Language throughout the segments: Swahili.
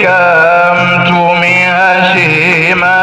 اليمتم هشيما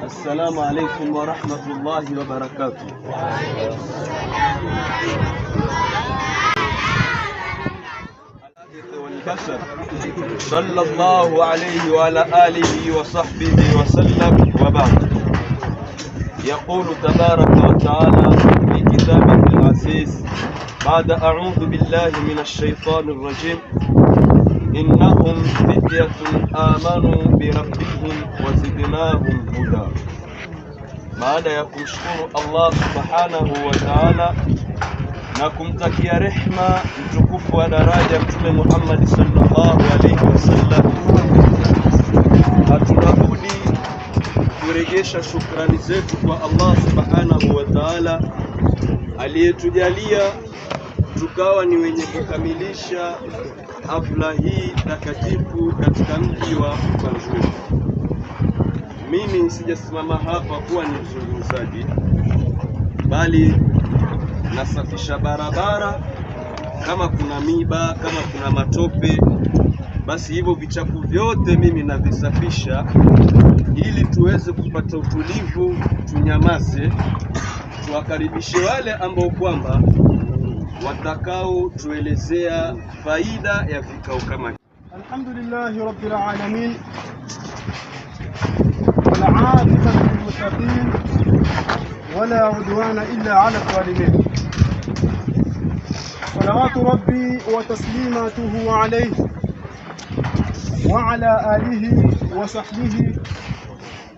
السلام عليكم ورحمة الله وبركاته. والبشر صلى الله عليه وعلى آله وصحبه وسلم وبعد. يقول تبارك وتعالى في كتابه العزيز بعد أعوذ بالله من الشيطان الرجيم إنهم فتية آمنوا بربهم وزدناهم هدى. Baada ya kumshukuru Allah subhanahu wa ta'ala na kumtakia rehma mtukufu wa daraja Mtume Muhammad sallallahu alaihi wasallam, hatuna budi kurejesha shukrani zetu kwa Allah subhanahu wa ta'ala aliyetujalia tukawa ni wenye kukamilisha hafla hii takatifu katika mji wa Banjul. Mimi sijasimama hapa kuwa ni mzungumzaji, bali nasafisha barabara. Kama kuna miba, kama kuna matope, basi hivyo vichafu vyote mimi navisafisha ili tuweze kupata utulivu, tunyamaze, tuwakaribishe wale ambao kwamba watakao tuelezea faida ya vikao kama hivi. Alhamdulillahi rabbil alamin والعاقبة للمتقين ولا عدوان إلا على الظالمين. صلوات ربي وتسليماته عليه وعلى آله وصحبه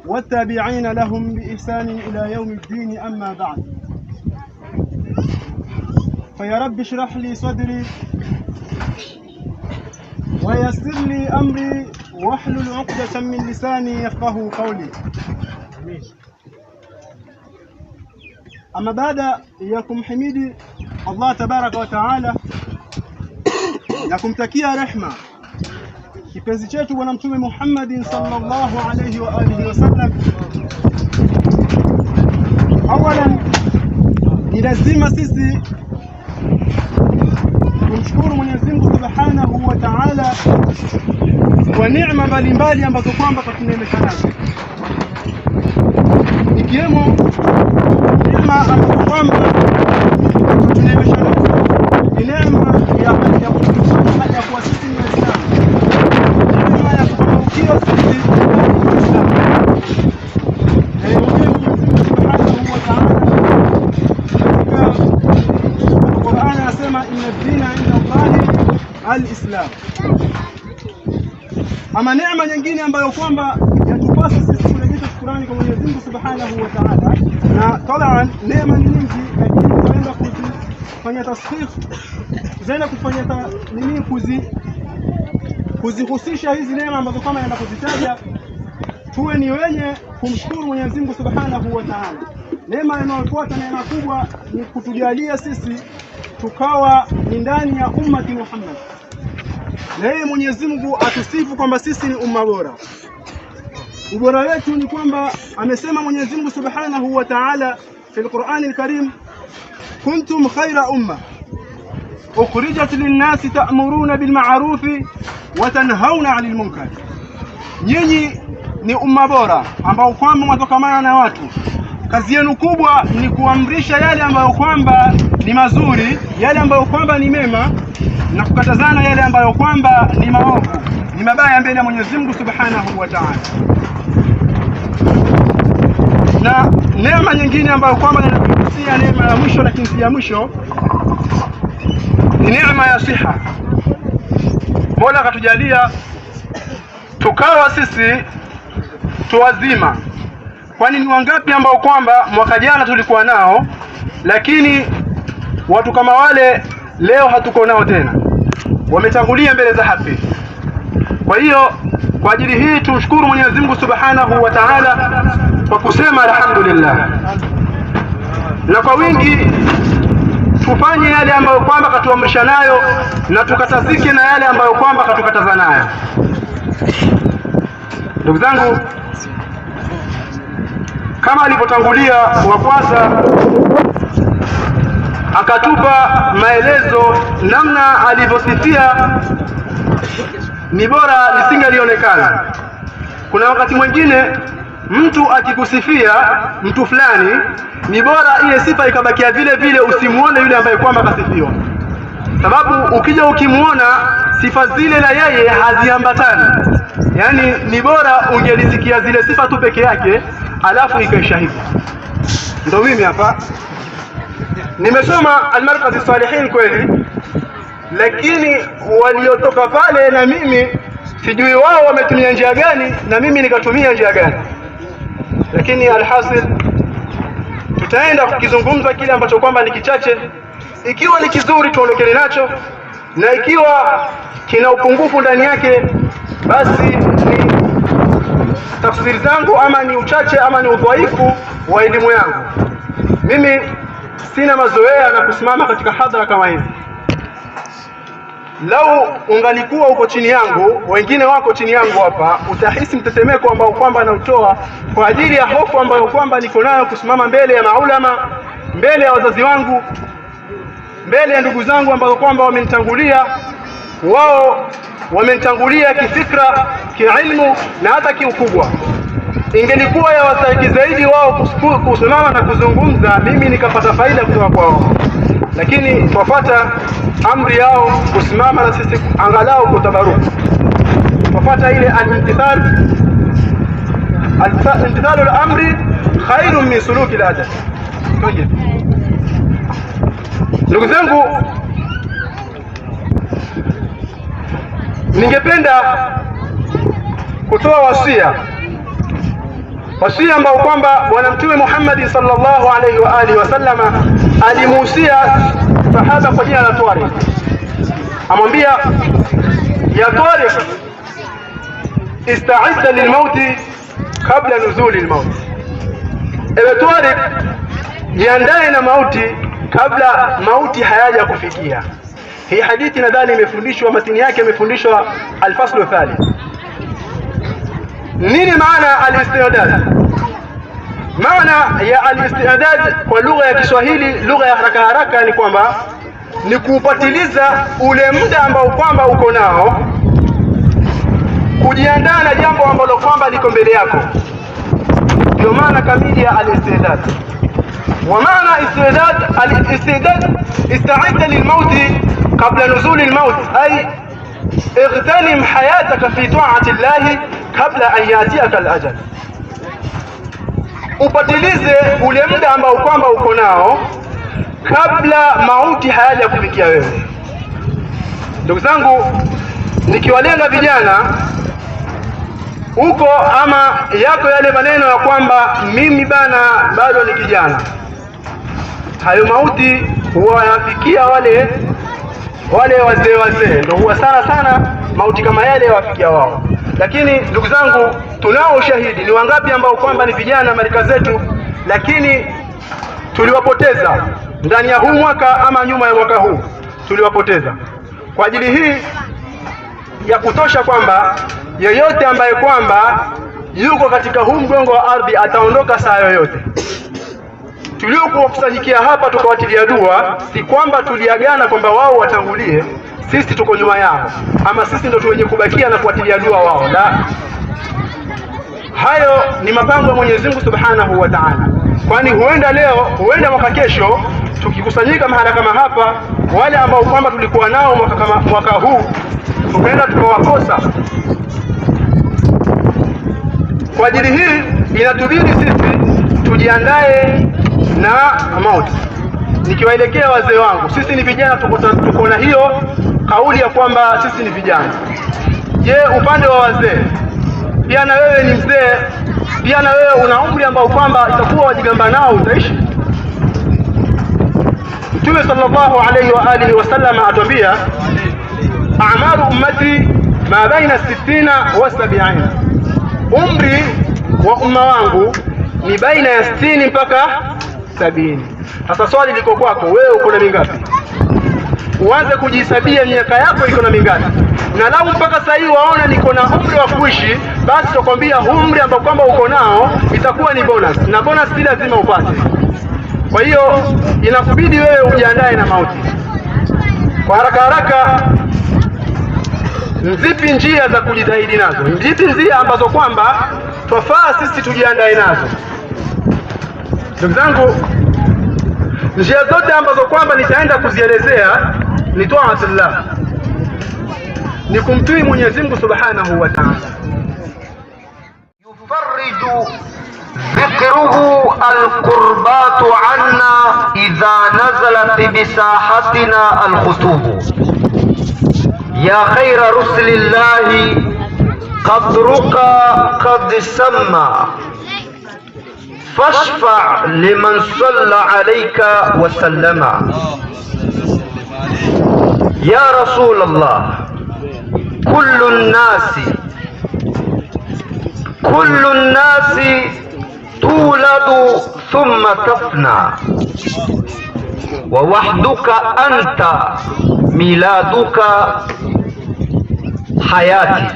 والتابعين لهم بإحسان إلى يوم الدين. أما بعد، فيا رب اشرح لي صدري ويسر لي أمري واحلل عقدة من لساني يفقه قولي. Ama baada ya kumhimidi Allah tabaraka wa taala na kumtakia rehma kipenzi chetu bwana mtume Muhammad sallallahu alayhi wa alihi wasallam, awalan ni lazima sisi kumshukuru Mwenyezi Mungu Subhanahu wa Ta'ala kwa neema mbalimbali ambazo kwamba tuneemesha nazo, ikiwemo neema ambazo kwamba tuneemesha nazo ni neema ya kuwa sisi ni Waislamu, neema ya kutukia sisi Waislamu. Na Mwenyezi Mungu Subhanahu wa Ta'ala Qur'an anasema inna dina inda Allahi al-Islam. Ama neema nyingine ambayo kwamba yatupasa sisi kurejesha shukrani kwa Mwenyezi Mungu Subhanahu wa Ta'ala, na taban neema ni nyingi, lakini tunaenda kufanya tasfif, tunaenda kufanya kuzihusisha hizi neema ambazo kama naenda kuzitaja, tuwe ni wenye kumshukuru Mwenyezi Mungu Subhanahu wa Ta'ala. Neema inayofuata, neema kubwa, ni kutujalia sisi tukawa ni ndani ya ummati Muhammad, na yeye Mwenyezi Mungu atusifu kwamba sisi ni umma bora. Ubora wetu ni kwamba amesema Mwenyezi Mungu Subhanahu wa Ta'ala fi al-Qur'an al-Karim, kuntum khayra umma ukhrijat lin-nasi ta'muruna bil ma'ruf wa tanhauna 'anil munkar. Nyinyi ni umma bora ambao kwamba mnatokamana na watu, kazi yenu kubwa ni kuamrisha yale ambayo kwamba ni mazuri, yale ambayo kwamba ni mema, na kukatazana yale ambayo kwamba ni maovu, ni mabaya mbele ya Mwenyezi Mungu Subhanahu wa Ta'ala. Na neema nyingine ambayo kwamba ninakuhusia, neema ya mwisho lakini si ya mwisho, ni neema ya siha. Mola akatujalia tukawa sisi tuwazima. Kwani ni wangapi ambao kwamba mwaka jana tulikuwa nao, lakini watu kama wale leo hatuko nao tena, wametangulia mbele za haki. Kwa hiyo kwa ajili hii tumshukuru Mwenyezi Mungu Subhanahu wa Ta'ala kwa kusema alhamdulillah, na kwa wingi tufanye yale ambayo kwamba katuamrisha nayo na tukatazike na yale ambayo kwamba katukataza nayo. Ndugu zangu, kama alipotangulia wa kwanza akatupa maelezo namna alivyosifia ni bora lisingalionekana. Kuna wakati mwingine mtu akikusifia mtu fulani ni bora ile sifa ikabakia vile vile, usimuone yule ambaye kwamba kasifiwa, sababu ukija ukimuona sifa zile na yeye haziambatani. Yani ni bora ungelisikia zile sifa tu peke yake alafu ikaisha hivyo. Ndio mimi hapa nimesoma al-Markaz Salihin kweli, lakini waliotoka pale na mimi sijui wao wametumia njia gani na mimi nikatumia njia gani, lakini alhasil tutaenda kukizungumza kile ambacho kwamba ni kichache. Ikiwa ni kizuri tuondokane nacho, na ikiwa kina upungufu ndani yake basi ni tafsiri zangu ama ni uchache ama ni udhaifu wa elimu yangu. Mimi sina mazoea na kusimama katika hadhara kama hizi. Lau ungalikuwa uko chini yangu, wengine wako chini yangu hapa, utahisi mtetemeko ambao kwamba nautoa kwa ajili ya hofu ambayo kwamba niko nayo kusimama mbele ya maulama, mbele ya wazazi wangu, mbele ya ndugu zangu ambao kwamba wamenitangulia. Wao wamenitangulia kifikra, kiilmu na hata kiukubwa. Ingelikuwa ya wastahiki zaidi wao kusimama na kuzungumza, mimi nikapata faida kutoka kwao, lakini twafuata amri yao kusimama na sisi angalau kutabaruku. Twafuata ile al-imtithal al-amri khairun min suluki al-adab. Ndugu zangu, ningependa kutoa wasia ambao kwamba bwana mtume Muhammad sallallahu alaihi wa alihi wasallama alimuhusia sahaba kwa jina la Tariq. Amwambia, ya Tariq, ista'idda lilmauti kabla nuzuli almaut. Ewe Tariq, jiandae na mauti kabla mauti hayaja kufikia. Hii hadithi nadhani imefundishwa, matini yake imefundishwa al-faslu thalith. Nini maana al-istidad? Maana ya al-istidad kwa lugha ya Kiswahili, lugha ya haraka haraka, ni kwamba ni kuupatiliza ule muda ambao kwamba uko nao, kujiandaa na jambo ambalo kwamba liko mbele yako. Ndio maana kamili ya al-istidad. Wa maana al-istidad ista'idda lil-maut qabla nuzul al-maut, ay اغتنم حياتك في طاعة الله قبل أن يأتيك الأجل. Upatilize ule muda ambao kwamba uko nao kabla mauti hayaja kufikia wewe. Ndugu zangu, nikiwalenga vijana huko, ama yako yale maneno ya kwamba mimi bana bado ni kijana, hayo mauti huwa yafikia wale wazee, ndio huwa sana mauti kama yale yawafikia wao. Lakini ndugu zangu, tunao ushahidi. Ni wangapi ambao kwamba ni vijana marika zetu, lakini tuliwapoteza ndani ya huu mwaka ama nyuma ya mwaka huu, tuliwapoteza. Kwa ajili hii ya kutosha kwamba yeyote ambaye kwamba yuko katika huu mgongo wa ardhi ataondoka saa yoyote. Tuliokuwakusanyikia hapa tukawatilia dua, si kwamba tuliagana kwamba wao watangulie, sisi tuko nyuma yao, ama sisi ndio tuwenye kubakia na kuwatilia dua wao. La, hayo ni mapango ya Mwenyezi Mungu Subhanahu wa Ta'ala. Kwani huenda leo, huenda mwaka kesho, tukikusanyika mahala kama hapa, wale ambao kwamba tulikuwa nao mwaka huu tukaenda tukawakosa. Kwa ajili hii inatubidi sisi tujiandae na mauti. Nikiwaelekea wazee wangu, sisi ni vijana, tuko na hiyo kauli ya kwamba sisi ni vijana. Je, upande wa wazee, pia na wewe ni mzee, pia na wewe una umri ambao kwamba itakuwa wajigamba nao utaishi? Mtume sallallahu alayhi wa alihi wasallam atuambia, a'maru ummati ma baina 60 wa 70. Umri wa umma wangu ni baina ya 60 mpaka 70. Sasa swali liko kwako, wewe uko na mingapi? Uanze kujihesabia miaka yako iko na mingapi. Na lau mpaka sasa hivi waona niko na umri wa kuishi, basi tukwambia umri ambao kwamba uko nao itakuwa ni bonus, na bonus si lazima upate. Kwa hiyo inakubidi wewe ujiandae na mauti. Kwa haraka haraka, zipi njia za kujitahidi nazo? Zipi njia ambazo kwamba twafaa sisi tujiandae nazo? Ndugu zangu, njia zote ambazo kwamba nitaenda kuzielezea ni taatillah, ni kumtii Mwenyezi Mungu Subhanahu wa Ta'ala. Yufarriju dhikruhu alqurbatu anna idha nazalat bisahatina alkhutubu ya khayra rusulillahi qadruka qad samma fashfa liman salla alayka wa sallama ya Rasulullah. kullu nnasi tuladu thumma tafna wa wahduka anta miladuka hayati.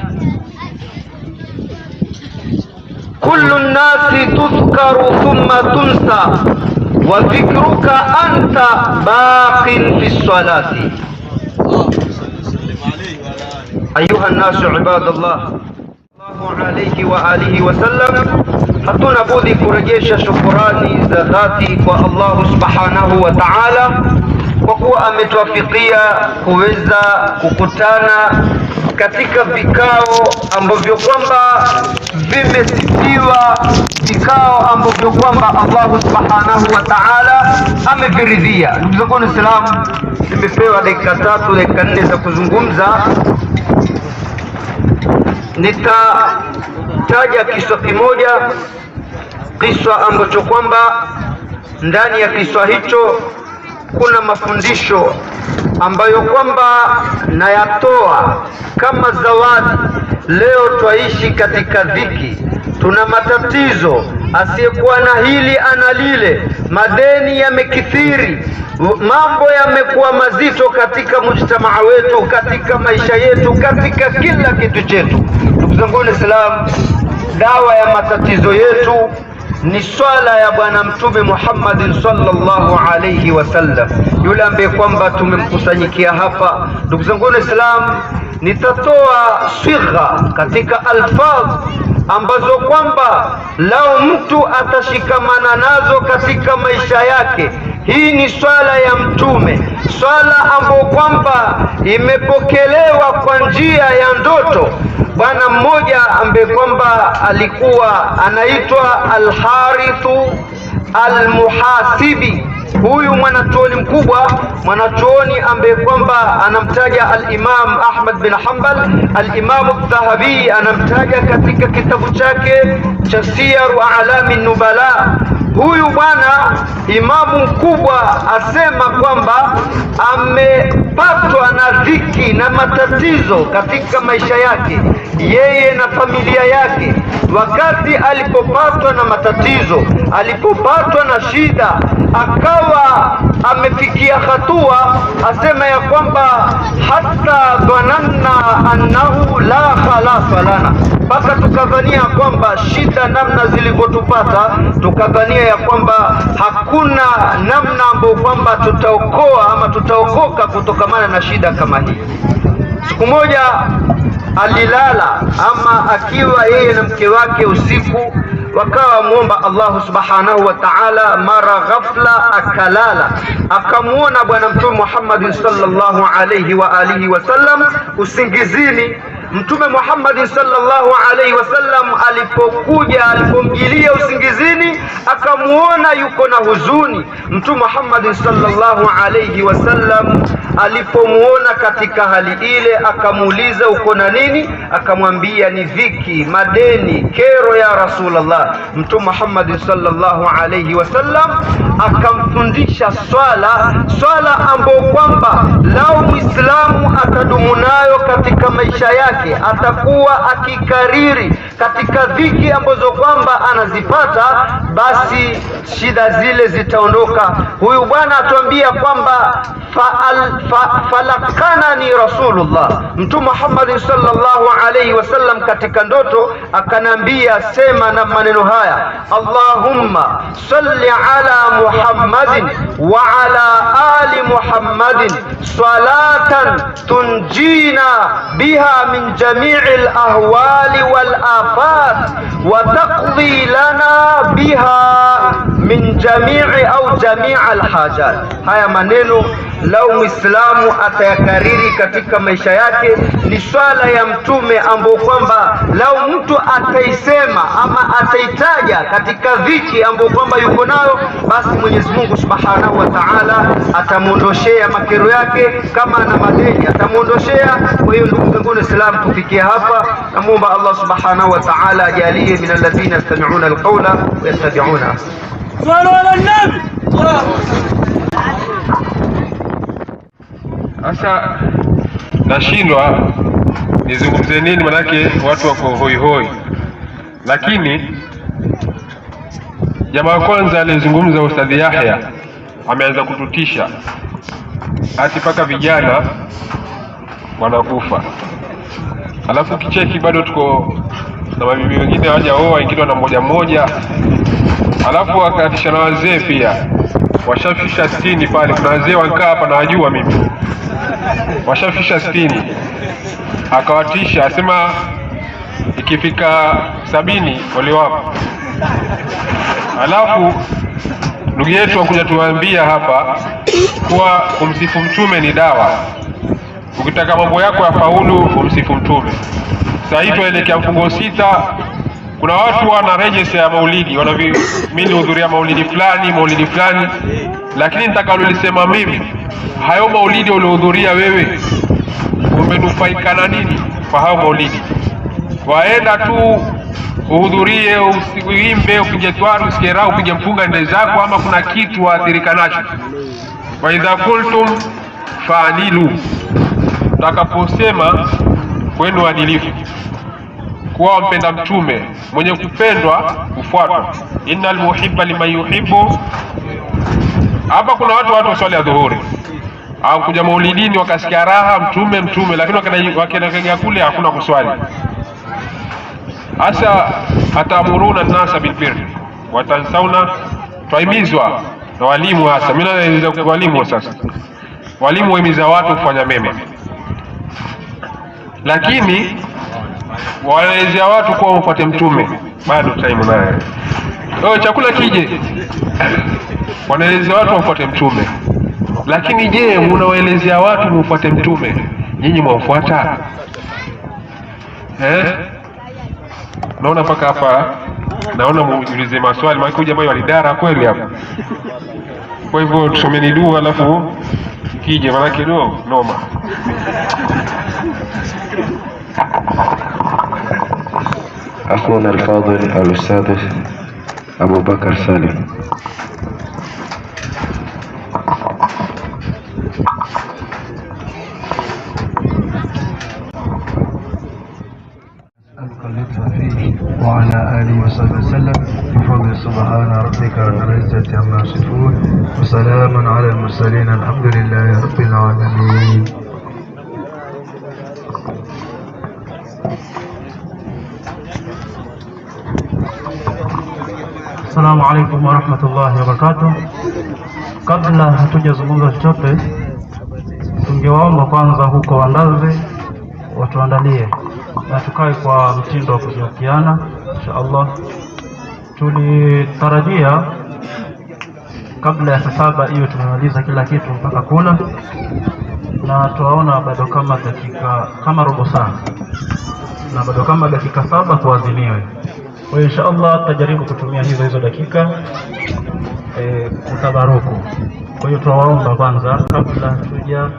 kullu nnasi tudhkaru thumma tunsa wa dhikruka anta baqin fi salati. Ayuha nnasu ibadallah, sallallahu alayhi wa alihi wa sallam, hatuna budi kurejesha shukurani za dhati kwa Allah subhanahu wa ta'ala kwa kuwa ametuwafikia kuweza kukutana katika vikao ambavyo kwamba vimesifiwa, vikao ambavyo kwamba Allah subhanahu wa ta'ala ameviridhia. Ndugu zangu Waislamu, nimepewa dakika 3 dakika 4 za kuzungumza. Nitataja kiswa kimoja, kiswa ambacho kwamba ndani ya kiswa hicho kuna mafundisho ambayo kwamba nayatoa kama zawadi. Leo twaishi katika dhiki, tuna matatizo, asiyekuwa na hili ana lile, madeni yamekithiri, mambo yamekuwa mazito katika mujtamaa wetu, katika maisha yetu, katika kila kitu chetu. Ndugu zangu Waislamu, dawa ya matatizo yetu ni swala ya Bwana Mtume Muhammad sallallahu alayhi wasallam, yule ambaye kwamba tumemkusanyikia hapa. Ndugu zangu Waislamu, nitatoa sigha katika alfadh ambazo kwamba lao mtu atashikamana nazo katika maisha yake. Hii ni swala ya Mtume, swala ambayo kwamba imepokelewa kwa njia ya ndoto. Bwana mmoja ambaye kwamba alikuwa anaitwa Al-Harithu Al-Muhasibi, huyu mwanachuoni mkubwa, mwanachuoni ambaye kwamba anamtaja al-Imam Ahmad bin Hanbal, al-Imam Adh-Dhahabi anamtaja katika kitabu chake cha Siyaru A'lami Nubala. Huyu bwana imamu mkubwa asema kwamba amepatwa na dhiki na matatizo katika maisha yake, yeye na familia yake. Wakati alipopatwa na matatizo, alipopatwa na shida, akawa amefikia hatua asema ya kwamba hata dhananna annahu la khalasa lana, mpaka tukadhania kwamba shida namna zilivyotupata, tukadhania ya kwamba hakuna namna ambayo kwamba tutaokoa ama tutaokoka kutokamana na shida kama hii. Siku moja alilala ama akiwa yeye na mke wake usiku, wakawa muomba Allah subhanahu wa ta'ala. Mara ghafla akalala, akamuona Bwana Mtume Muhammad sallallahu alayhi wa alihi wasallam usingizini. Mtume Muhammad sallallahu alayhi wasallam alipomjilia usingizini, akamuona yuko na huzuni. Mtume Muhammad sallallahu alayhi wasallam alipomuona katika hali ile, akamuuliza uko na nini? Akamwambia ni dhiki, madeni, kero ya Rasulullah. Mtume Muhammad sallallahu alayhi wasallam akamfundisha swala ambayo kwamba lao Muislamu atadumu nayo katika maisha yake, atakuwa akikariri katika dhiki ambazo kwamba anazipata, basi shida zile zitaondoka. Huyu bwana atuambia kwamba falakana ni Rasulullah, Mtume Muhammad sallallahu alayhi wasallam katika ndoto akanambia, sema na maneno haya: Allahumma salli ala Muhammadin wa ala ali Muhammadin salatan tunjina biha min jami'il ahwali wal afat wa taqdi lana biha min jami'i au jami'al hajat. Haya maneno lau Muislamu atayakariri katika maisha yake, ni swala ya Mtume ambao kwamba lau mtu ataisema ama ataitaja katika dhiki ambao kwamba yuko nayo, basi Mwenyezi Mungu Subhanahu wa Ta'ala atamuondoshea makero yake. Kama ana madeni atamuondoshea. Kwa hiyo ndugu zangu Waislamu, tufikia hapa, namuomba Allah Subhanahu wa Ta'ala ajalie min alladhina yastami'una alqawla wa yattabi'una. Sallu ala nabi. Sasa nashindwa nizungumze nini, manake watu wako hoi hoi. Lakini jamaa kwanza alizungumza Ustadhi Yahya, ameanza kututisha ati paka vijana wanakufa. Alafu kicheki bado tuko na mabibi wengine hawajaoa, wengine wana mmoja. Alafu akatisha na wazee pia, washafisha 60 pale. Kuna wazee wankaa hapa na wajua mimi, washafisha 60. Akawatisha asema ikifika 70 wale wapo. Alafu ndugu yetu wakuja tuambia hapa kuwa kumsifu Mtume ni dawa. Ukitaka mambo yako yafaulu, umsifu Mtume. Sasa hivi tuelekea mfungo 6, kuna watu wana register ya maulidi, mimi nihudhuria maulidi fulani, lakini nitakalolisema mimi, hayo maulidi uliohudhuria wewe umenufaika na nini kwa hayo maulidi? Waenda tu uhudhurie, uimbe, upige twari, usikerao, upige mfunga nde zako, ama kuna kitu waathirika nacho? Wa idha qultum fa'dilu, takaposema kwenu adilifu. kuwa mpenda mtume, mwenye kupendwa kufuatwa. Innal muhibba liman yuhibbu. Hapa kuna watu swali ya dhuhuri au kuja maulidini wakasikia raha mtume, lakini wakienda kule hakuna kuswali. Hasa atamuruna nasa bilbirri watansauna, twaimizwa na walimu. Hasa mimi naeleza kwa walimu. Sasa walimu wahimiza watu kufanya mema, lakini wanaelezea watu kuwa wafuate mtume, bado time naye chakula kije wanaelezea watu wafuate mtume. Lakini je, mnawaelezea watu mufuate mtume, nyinyi mwafuata? Naona mpaka hapa naona muulize maswali, maana huyu jamaa walidara kweli hapa. Kwa hivyo tusomeni dua alafu kije, maana kidogo noma. أخونا الفاضل الأستاذ أبو بكر سالم. وعلى آله وصحبه وسلم بفضل سبحان ربك رب العزة عما يصفون وسلام على المرسلين الحمد لله رب العالمين. السلام عليكم ورحمة الله وبركاته. Kabla hatujazungumza chochote, tungewaomba kwanza huko Wandazi watuandalie na tukae kwa mtindo wa kushirikiana insha Allah. Tulitarajia kabla ya saa 7 hiyo tumemaliza kila kitu mpaka kula, na tuwaona bado kama robo saa na bado kama dakika 7 tuadhiniwe. Kwa hiyo insha Allah tutajaribu kutumia hizo dakika kutabaruku. Kwa hiyo tuwaomba kwanza kabla tuja